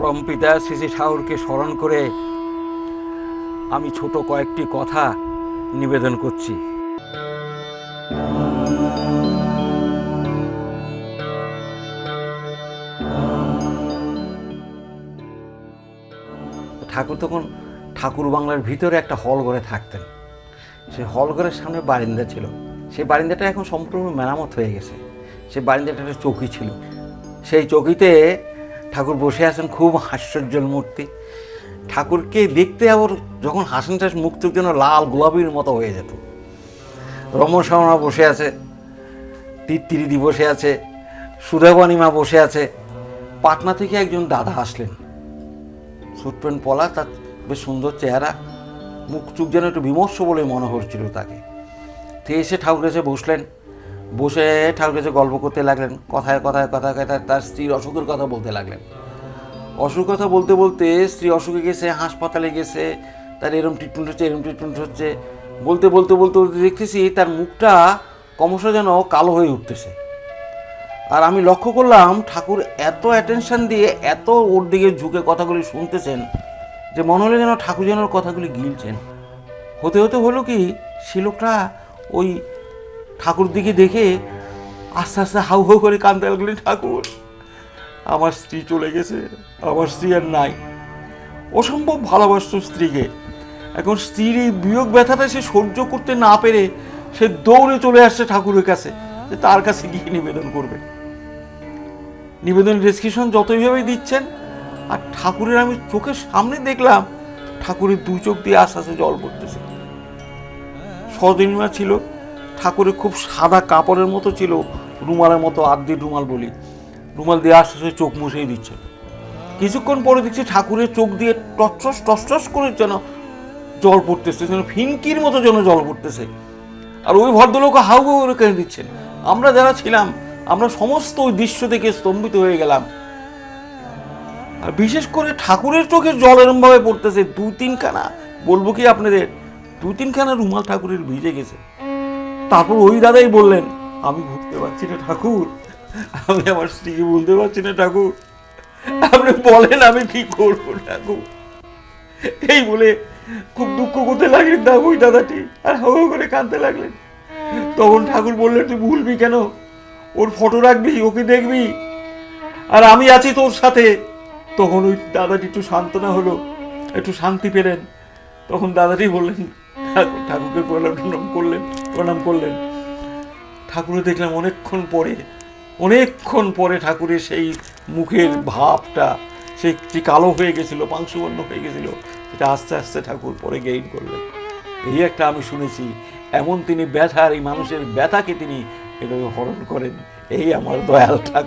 পরম পিতা শ্রী শ্রী ঠাকুরকে স্মরণ করে আমি ছোট কয়েকটি কথা নিবেদন করছি। ঠাকুর তখন ঠাকুর বাংলার ভিতরে একটা হল ঘরে থাকতেন। সেই হল ঘরের সামনে বারিন্দা ছিল। সেই বারিন্দাটা এখন সম্পূর্ণ মেরামত হয়ে গেছে। সেই বারিন্দাটা একটা চৌকি ছিল। সেই চৌকিতে ঠাকুর বসে আছেন, খুব হাস্যোজ্জ্বল মূর্তি। ঠাকুরকে দেখতে আবার যখন হাসেন মুখ চোখ যেন লাল গোলাপির মতো হয়ে যেত। রমণসামা বসে আছে, তিত্তিরিদি বসে আছে, সুধাবানী মা বসে আছে। পাটনা থেকে একজন দাদা আসলেন, স্যুট প্যান্ট পলা, তার বেশ সুন্দর চেহারা, মুখ চোখ যেন একটু বিমর্ষ বলে মনে হচ্ছিল তাকে। তো এসে ঠাকুর কাছে বসলেন, বসে ঠাকুর কাছে গল্প করতে লাগলেন। কথায় কথায় কথায় কথায় তার স্ত্রীর অসুখের কথা বলতে লাগলেন। অসুখ কথা বলতে বলতে স্ত্রী অসুখে গেছে, হাসপাতালে গেছে, তার এরম ট্রিটমেন্ট হচ্ছে, এরম ট্রিটমেন্ট হচ্ছে, বলতে বলতে বলতে বলতে দেখতেছি তার মুখটা ক্রমশ যেন কালো হয়ে উঠতেছে। আর আমি লক্ষ্য করলাম ঠাকুর এত অ্যাটেনশন দিয়ে এত ওর দিকে ঝুঁকে কথাগুলি শুনতেছেন যে মনে হলো যেন ঠাকুর যেন ওর কথাগুলি গিলছেন। হতে হতে হলো কি, সে লোকটা ওই ঠাকুর দিকে দেখে আস্তে আস্তে হাউ হাউ করে কাঁদতে লাগলেন, ঠাকুর আমার স্ত্রী চলে গেছে, আমার স্ত্রী আর নাই। অসম্ভব ভালোবাসত স্ত্রীকে। এখন স্ত্রীর এই বিয়োগ ব্যথাটা সে সহ্য করতে না পেরে সে দৌড়ে চলে আসছে ঠাকুরের কাছে, যে তার কাছে গিয়ে নিবেদন করবে। নিবেদন ডেসক্রিপশন যতইভাবে দিচ্ছেন, আর ঠাকুরের আমি চোখের সামনে দেখলাম ঠাকুরের দু চোখ দিয়ে আস্তে আস্তে জল পড়তেছে। সদিনমা ছিল, ঠাকুরের খুব সাদা কাপড়ের মতো ছিল, রুমালের মতো, আর্ধি রুমাল বলি, রুমাল দিয়ে আস্তে আস্তে চোখ মুছেই দিচ্ছে। কিছুক্ষণ পরে দেখছি ঠাকুরের চোখ দিয়ে টসটস টসটস করে যেন জল পড়তেছে, যেন ফিনকির মতো যেন জল পড়তেছে। আর ওই ভদ্রলোক হাউ হাউ করে কেঁদে দিচ্ছেন। আমরা যারা ছিলাম আমরা সমস্ত ওই দৃশ্য দেখে স্তম্ভিত হয়ে গেলাম। আর বিশেষ করে ঠাকুরের চোখের জল এরমভাবে পড়তেছে, দু তিনখানা, বলবো কি আপনাদের, দু তিনখানা রুমাল ঠাকুরের ভিজে গেছে। তারপর ওই দাদাই বললেন, আমি বুঝতে পারছি না ঠাকুর, আমি আমার স্ত্রীকে বলতে পারছি না ঠাকুর, আপনি বলেন আমি কি করবো ঠাকুর। এই বলে খুব দুঃখ করতে লাগলেন ওই দাদাটি, আর হাউ হাউ করে কাঁদতে লাগলেন। তখন ঠাকুর বললেন, তুই ভুলবি কেন, ওর ফটো রাখবি, ওকে দেখবি, আর আমি আছি তোর সাথে। তখন ওই দাদাটি একটু সান্ত্বনা হলো, একটু শান্তি পেলেন। তখন দাদাটি বললেন, ঠাকুরকে প্রণাম করলেন। ঠাকুরে দেখলাম অনেকক্ষণ পরে ঠাকুরের সেই মুখের ভাবটা, সে কালো হয়ে গেছিল, পাংশুবর্ণ হয়ে গেছিল, সেটা আস্তে আস্তে ঠাকুর পরে গেইন করলেন। এই একটা আমি শুনেছি, এমন তিনি ব্যথার, এই মানুষের ব্যথাকে তিনি এভাবে হরণ করেন। এই আমার দয়াল ঠাকুর।